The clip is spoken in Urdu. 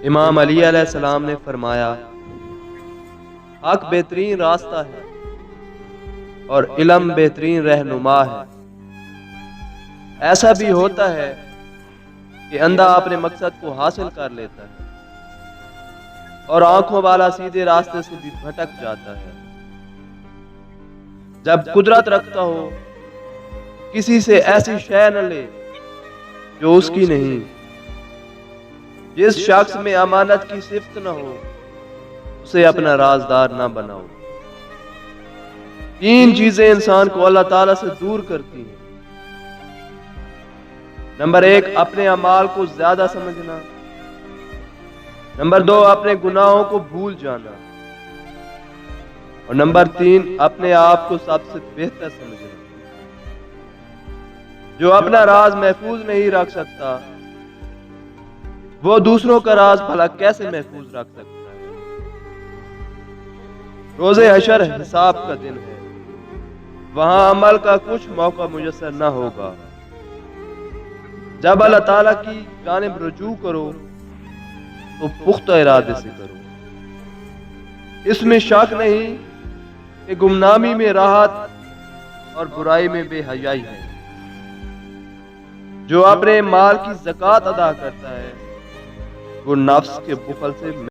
امام علی علیہ السلام نے فرمایا، حق بہترین راستہ ہے اور علم بہترین رہنما ہے۔ ایسا بھی ہوتا ہے کہ اندھا اپنے مقصد کو حاصل کر لیتا ہے اور آنکھوں والا سیدھے راستے سے بھی بھٹک جاتا ہے۔ جب قدرت رکھتا ہو کسی سے ایسی شے نہ لے جو اس کی نہیں، جس شخص میں امانت کی صفت نہ ہو اسے اپنا رازدار نہ بناؤ۔ تین چیزیں انسان کو اللہ تعالیٰ سے دور کرتی ہیں۔ نمبر 1، اپنے اعمال کو زیادہ سمجھنا۔ نمبر 2، اپنے گناہوں کو بھول جانا۔ اور نمبر 3، اپنے آپ کو سب سے بہتر سمجھنا۔ جو اپنا راز محفوظ نہیں رکھ سکتا وہ دوسروں کا راز بھلا کیسے محفوظ رکھ سکتا ہے؟ روز حشر حساب کا دن ہے، وہاں عمل کا کچھ موقع میسر نہ ہوگا۔ جب اللہ تعالیٰ کی جانب رجوع کرو تو پختہ ارادے سے کرو۔ اس میں شک نہیں کہ گمنامی میں راحت اور برائی میں بے حیائی ہے۔ جو اپنے مال کی زکوٰۃ ادا کرتا ہے وہ نفس کے بخل سے